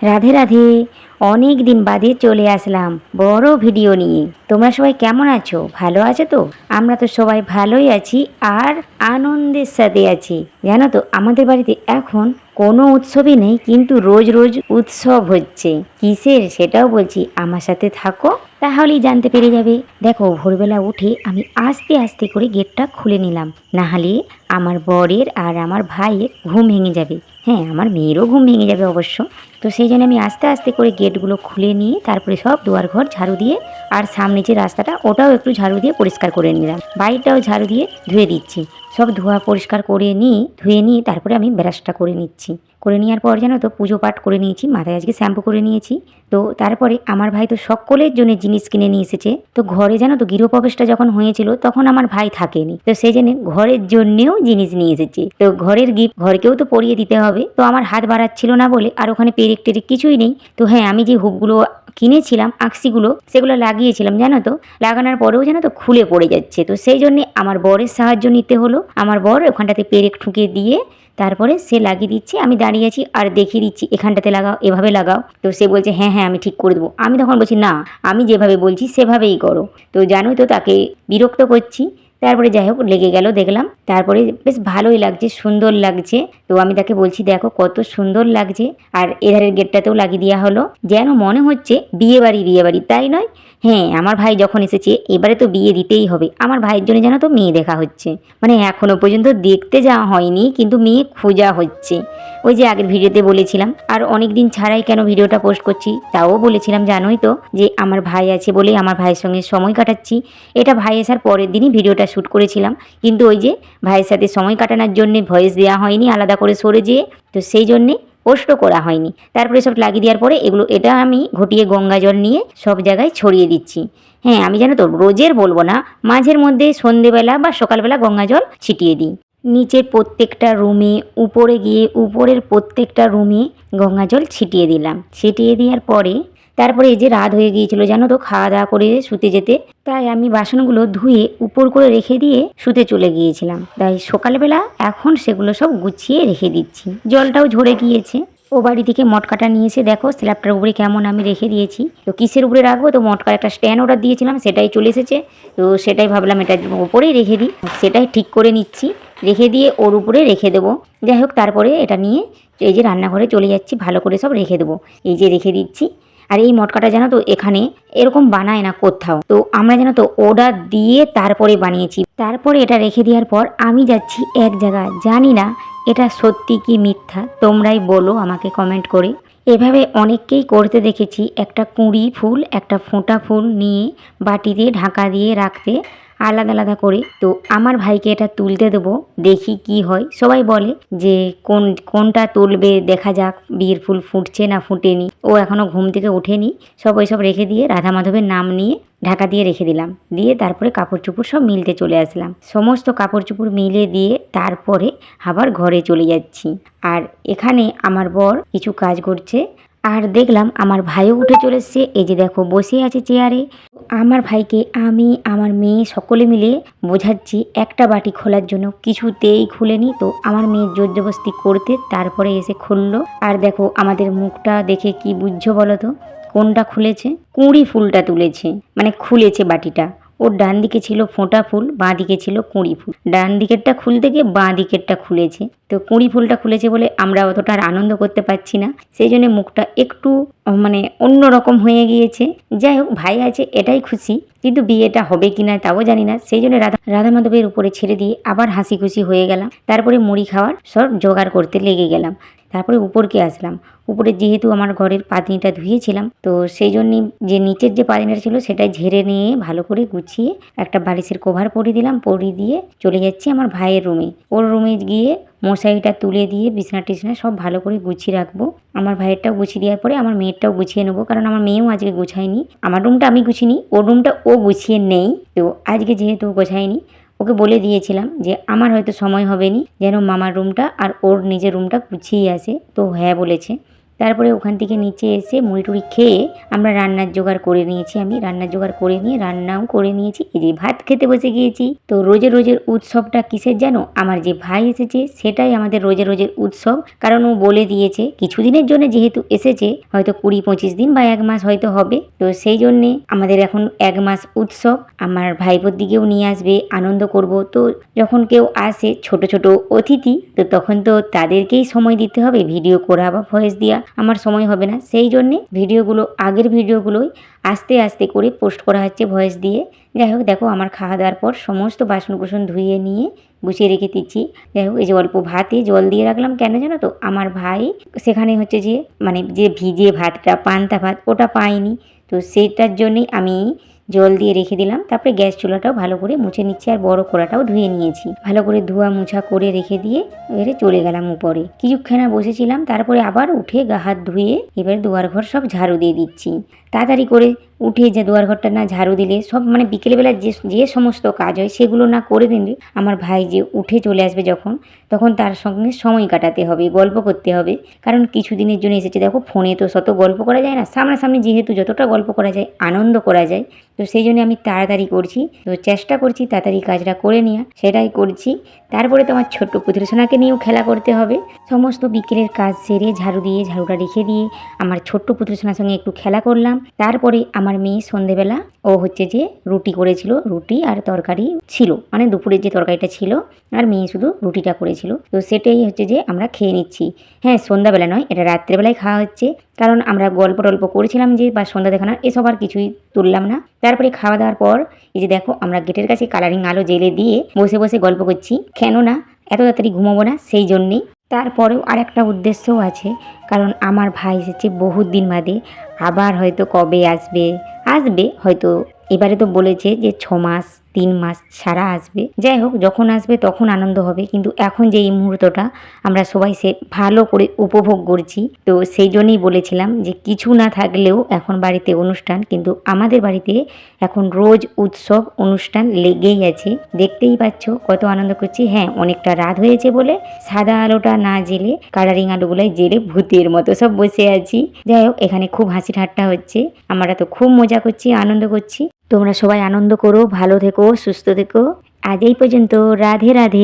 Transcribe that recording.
রাধে রাধে। অনেক দিন বাদে চলে আসলাম বড় ভিডিও নিয়ে। তোমরা সবাই কেমন আছো? ভালো আছো তো? আমরা তো সবাই ভালোই আছি আর আনন্দের সাথে আছি। জানো তো আমাদের বাড়িতে এখন কোনো উৎসবই নেই, কিন্তু রোজ রোজ উৎসব হচ্ছে। কিসের সেটাও বলছি, আমার সাথে থাকো তাহলেই জানতে পেরে যাবে। দেখো, ভোরবেলা উঠে আমি আস্তে আস্তে করে গেটটা খুলে নিলাম, না হলে আমার বরের আর আমার ভাইয়ের ঘুম ভেঙে যাবে। হ্যাঁ, আমার মেয়েরও ঘুম ভেঙে যাবে অবশ্য। তো সেই জন্য আমি আস্তে আস্তে করে গেটগুলো খুলে নিয়ে তারপরে সব দুয়ার ঘর ঝাড়ু দিয়ে, আর সামনে যে রাস্তাটা ওটাও একটু ঝাড়ু দিয়ে পরিষ্কার করে নিলাম, বাড়িটাও ঝাড়ু দিয়ে ধুয়ে দিচ্ছি। সব ধোয়া পরিষ্কার করে নিয়ে ধুয়ে নিয়ে তারপরে আমি ব্রাশটা করে নিচ্ছি। করে নেওয়ার পর জানো তো পুজো পাঠ করে নিয়েছি, মাথায় আজকে শ্যাম্পু করে নিয়েছি। তো তারপরে আমার ভাই তো সকলের জন্য জিনিস কিনে নিয়ে এসেছে। তো ঘরে জানো তো গৃহপ্রবেশটা যখন হয়েছিল তখন আমার ভাই থাকেনি, তো সেই জন্য ঘরের জন্যেও জিনিস নিয়ে এসেছে। তো ঘরের গিফট ঘরকেও তো পরিয়ে দিতে হবে, তো আমার হাত বাড়াচ্ছিল না বলে আর ওখানে পেরেক টেরেক কিছুই নেই। তো হ্যাঁ, আমি যে হুকগুলো কিনেছিলাম আকসিগুলো সেগুলো লাগিয়েছিলাম, জানো তো লাগানোর পরেও জানো তো খুলে পড়ে যাচ্ছে। তো সেই জন্যে আমার বরের সাহায্য নিতে হলো। আমার বর ওখানটাতে পেরেক ঠুকে দিয়ে তারপরে সে লাগিয়ে দিচ্ছে, আমি দাঁড়িয়ে আছি আর দেখিয়ে দিচ্ছি এখানটাতে লাগাও, এভাবে লাগাও। তো সে বলছে হ্যাঁ হ্যাঁ আমি ঠিক করে দেবো। আমি তখন বলছি না, আমি যেভাবে বলছি সেভাবেই করো। তো জানোই তো তাকে বিরক্ত করছি। তারপরে যাই হোক লেগে গেল, দেখলাম তারপরে বেশ ভালোই লাগছে, সুন্দর লাগছে। তো আমি তাকে বলছি দেখো কত সুন্দর লাগছে। আর এধারের গেটটাতেও লাগিয়ে দেওয়া হলো, যেন মনে হচ্ছে বিয়ে বাড়ি, তাই নয়? হ্যাঁ, আমার ভাই যখন এসেছে এবারে তো বিয়ে দিতেই হবে। আমার ভাইয়ের জন্য জানো তো মেয়ে দেখা হচ্ছে, মানে এখনো পর্যন্ত দেখতে যাওয়া হয়নি কিন্তু মেয়ে খোঁজা হচ্ছে। ওই যে আগের ভিডিওতে বলেছিলাম, আর অনেক দিন ছাড়াই কেন ভিডিওটা পোস্ট করছি তাও বলেছিলাম, জানোই তো যে আমার ভাই আছে বলে আমার ভাইয়ের সঙ্গে সময় কাটাচ্ছি। এটা ভাই আসার পরের দিনই ভিডিওটা শ্যুট করেছিলাম, কিন্তু ওই যে ভাইয়ের সাথে সময় কাটানোর জন্যে ভয়েস দেওয়া হয়নি আলাদা করে সরে যেয়ে, তো সেই জন্যে পোস্টও করা হয়নি। তারপরে সব লাগিয়ে দেওয়ার পরে এটা আমি ঘটিয়ে গঙ্গা জল নিয়ে সব জায়গায় ছড়িয়ে দিচ্ছি। হ্যাঁ, আমি জানো তো রোজের বলবো না, মাঝের মধ্যে সন্ধেবেলা বা সকালবেলা গঙ্গা জল ছিটিয়ে দিই নিচের প্রত্যেকটা রুমে, উপরে গিয়ে উপরের প্রত্যেকটা রুমে গঙ্গা জল ছিটিয়ে দিলাম। ছিটিয়ে দেওয়ার পরে তারপরে এই যে রাত হয়ে গিয়েছিল জানো তো, খাওয়া দাওয়া করে শুতে যেতে, তাই আমি বাসনগুলো ধুয়ে উপর করে রেখে দিয়ে শুতে চলে গিয়েছিলাম। তাই সকালবেলা এখন সেগুলো সব গুছিয়ে রেখে দিচ্ছি। জলটাও ঝরে গিয়েছে। ও বাড়ি থেকে মটকাটা নিয়ে এসে দেখো স্ল্যাবটার উপরে কেমন আমি রেখে দিয়েছি। তো কিসের উপরে রাখবো, তো মটকার একটা স্ট্যান্ড অর্ডার দিয়েছিলাম, সেটাই চলে এসেছে। তো সেটাই ভাবলাম এটার উপরেই রেখে দিই, সেটাই ঠিক করে নিচ্ছি। রেখে দিয়ে ওর উপরে রেখে দেবো। যাই হোক, তারপরে এটা নিয়ে এই যে রান্নাঘরে চলে যাচ্ছি, ভালো করে সব রেখে দেবো। এই যে রেখে দিচ্ছি। আর এই মটকাটা জানো তো এখানে এরকম বানায় না কোথাও, তো আমরা জানো তো অর্ডার দিয়ে তারপরে বানিয়েছি। তারপরে এটা রেখে দেওয়ার পর আমি যাচ্ছি এক জায়গায়, জানি না এটা সত্যি কি মিথ্যা, তোমরাই বলো আমাকে কমেন্ট করে। এভাবে অনেককেই করতে দেখেছি, একটা কুঁড়ি ফুল একটা ফোঁটা ফুল নিয়ে বাটিতে ঢাকা দিয়ে রাখতে আলাদা আলাদা করে। তো আমার ভাইকে এটা তুলতে দেবো, দেখি কি হয়। সবাই বলে যে কোনটা তুলবে দেখা যাক, বিয়ের ফুল ফুটছে না ফুটেনি। ও এখনও ঘুম থেকে ওঠেনি। সব ওইসব রেখে দিয়ে রাধা মাধবের নাম নিয়ে ঢাকা দিয়ে রেখে দিলাম। দিয়ে তারপরে কাপড় চোপড় সব মিলতে চলে আসলাম। সমস্ত কাপড় চোপড় মিলে দিয়ে তারপরে আবার ঘরে চলে যাচ্ছি। আর এখানে আমার বর কিছু কাজ করছে, আর দেখলাম আমার ভাইও উঠে চলে এসছে। এই যে দেখো বসে আছে চেয়ারে। আমার ভাইকে আমি আমার মেয়ে সকলে মিলে বোঝাচ্ছি একটা বাটি খোলার জন্য, কিছুতেই খুলেনি। তো আমার মেয়ে জোর জবস্তি করতে তারপরে এসে খুললো। আর দেখো আমাদের মুখটা দেখে কি বুঝছো বলো তো, কোনটা খুলেছে? কুঁড়ি ফুলটা তুলেছে, মানে খুলেছে বাটিটা। ওর ডান দিকে ছিল ফোঁটা ফুল, বাঁ দিকে ছিল কুঁড়ি ফুল। ডান দিকেরটা খুলতে গিয়ে বাঁ দিকেরটা খুলেছে। তো কুঁড়ি ফুলটা খুলেছে বলে আমরা অতটা আর আনন্দ করতে পারছি না, সেই জন্য মুখটা একটু মানে অন্যরকম হয়ে গিয়েছে। যাই হোক, ভাই আছে এটাই খুশি, কিন্তু বিয়েটা হবে কিনা তাও জানি না। সেই জন্য রাধা মাধবের উপরে ছেড়ে দিয়ে আবার হাসি খুশি হয়ে গেলাম। তারপরে মুড়ি খাওয়ার সব জোগাড় করতে লেগে গেলাম। তারপরে উপরকে আসলাম। উপরে যেহেতু আমার ঘরের পাতিনিটা ধুয়েছিলাম, তো সেই জন্যই যে নিচের যে পাতিনিটা ছিল সেটাই ঝেড়ে নিয়ে ভালো করে গুছিয়ে একটা বালিশের কভার পরিয়ে দিলাম। পরিয়ে দিয়ে চলে যাচ্ছি আমার ভাইয়ের রুমে। ওর রুমে গিয়ে মশারিটা তুলে দিয়ে বিছনা টিছনা সব ভালো করে গুছিয়ে রাখবো। আমার ভাইয়েরটাও গুছিয়ে দেওয়ার পরে আমার মেয়েরটাও গুছিয়ে নেবো, কারণ আমার মেয়েও আজকে গুছায়নি। আমার রুমটা আমি গুছিনি, ওর রুমটা ও গুছিয়ে নেই। তো আজকে যেহেতু গোছায়নি, ওকে বলে দিয়েছিলাম যে আমার হয়তো সময় হবে নি, যেন মামার রুমটা আর ওর নিজের রুমটা গুছিয়ে আসে। তো হ্যাঁ বলেছে। তারপরে ওখান থেকে নিচে এসে মুড়ি টুড়ি খেয়ে আমরা রান্নার জোগাড় করে নিয়েছি। আমি রান্নার জোগাড় করে নিয়ে রান্নাও করে নিয়েছি। এই যে ভাত খেতে বসে গিয়েছি। তো রোজের রোজের উৎসবটা কিসের জানো? আমার যে ভাই এসেছে সেটাই আমাদের রোজের রোজের উৎসব। কারণ ও বলে দিয়েছে কিছুদিনের জন্য যেহেতু এসেছে, হয়তো 20-25 দিন বা 1 মাস হয়তো হবে। তো সেই জন্যে আমাদের এখন 1 মাস উৎসব। আমার ভাইপোর দিকেও নিয়ে আসবে, আনন্দ করব। তো যখন কেউ আসে ছোট ছোট অতিথি, তো তখন তো তাদেরকেই সময় দিতে হবে। ভিডিও করা বা ভয়েস দেওয়া আমার সময় হবে না। সেই জন্যে ভিডিওগুলো আগের ভিডিওগুলোই আস্তে আস্তে করে পোস্ট করা হচ্ছে ভয়েস দিয়ে। যাই হোক, দেখো আমার খাওয়া দাওয়ার পর সমস্ত বাসন কুসন ধুয়ে নিয়ে গুছিয়ে রেখে দিচ্ছি। যাই হোক, এই যে অল্প ভাতে জল দিয়ে রাখলাম, কেন জানো তো? আমার ভাই সেখানে হচ্ছে যে মানে যে ভিজে ভাতটা পান্তা ভাত ওটা পায়নি, তো সেইটার জন্যই আমি জল দিয়ে রেখে দিলাম। তারপরে গ্যাস চুলাটাও ভালো করে মুছে নিচ্ছি, আর বড় কড়াটাও ধুয়ে নিয়েছি। ভালো করে ধোয়া মুছা করে রেখে দিয়ে এবারে চলে গেলাম উপরে। কিছুক্ষণা বসেছিলাম, তারপরে আবার উঠে গা হাত ধুয়ে এবারে দুয়ার ঘর সব ঝাড়ু দিয়ে দিচ্ছি। তাড়াতাড়ি করে উঠে যে দুয়ার ঘরটা না ঝাড়ু দিলে সব মানে বিকেলবেলা যে সমস্ত কাজ হয় সেগুলো না করে দিলে আমার ভাই যে উঠে চলে আসবে যখন, তখন তার সঙ্গে সময় কাটাতে হবে, গল্প করতে হবে। কারণ কিছুদিনের জন্য এসেছে। দেখো ফোনে তো শত গল্প করা যায় না, সামনাসামনি যেহেতু যতটা গল্প করা যায় আনন্দ করা যায়। তো সেই জন্য আমি তাড়াতাড়ি করছি, তো চেষ্টা করছি তাড়াতাড়ি কাজটা করে নেওয়া, সেটাই করছি। তারপরে তো আমার ছোট্ট পুত্রসোনাকে নিয়েও খেলা করতে হবে। সমস্ত বিকেলের কাজ সেরে ঝাড়ু দিয়ে ঝাড়ুটা রেখে দিয়ে আমার ছোট্ট পুত্রসোনার সঙ্গে একটু খেলা করলাম। তারপরে আমার মেয়ে সন্ধেবেলা ও হচ্ছে যে রুটি করেছিল, রুটি আর তরকারি ছিল, মানে দুপুরের যে তরকারিটা ছিল, আর মেয়ে শুধু রুটিটা করেছিল। তো সেটাই হচ্ছে যে আমরা খেয়ে নিচ্ছি। হ্যাঁ, সন্ধ্যাবেলা নয়, এটা রাত্রেবেলায় খাওয়া হচ্ছে। কারণ আমরা গল্প টল্প করেছিলাম যে বা সন্ধ্যা দেখানোর এসব আর কিছুই তুললাম না। তারপরে খাওয়া দাওয়ার পর এই যে দেখো আমরা গেটের কাছে কালারিং আলো জেলে দিয়ে বসে বসে গল্প করছি। কেন না এত তাড়াতাড়ি ঘুমাবো না, সেই জন্যেই। তারপরেও আর একটা উদ্দেশ্যও আছে, কারণ আমার ভাই এসেছে বহুত দিন বাদে। আবার হয়তো কবে আসবে হয়তো, এবারে তো বলেছে যে 6 মাস 3 মাস ছাড়া আসবে। যাই হোক, যখন আসবে তখন আনন্দ হবে, কিন্তু এখন যে এই মুহূর্তটা আমরা সবাই সে ভালো করে উপভোগ করছি। তো সেই জন্যই বলেছিলাম যে কিছু না থাকলেও এখন বাড়িতে অনুষ্ঠান, কিন্তু আমাদের বাড়িতে এখন রোজ উৎসব অনুষ্ঠান লেগেই আছে। দেখতেই পাচ্ছ কত আনন্দ করছি। হ্যাঁ, অনেকটা রাত হয়েছে বলে সাদা আলোটা না জেলে কালারিং আলোগুলাই জেলে ভূতের মতো সব বসে আছি। যাই হোক, এখানে খুব হাসি ঠাট্টা হচ্ছে, আমরা তো খুব মজা করছি, আনন্দ করছি। তোমরা সবাই আনন্দ করো, ভালো থেকো, সুস্থ থেকো। আজ এই পর্যন্ত। রাধে রাধে।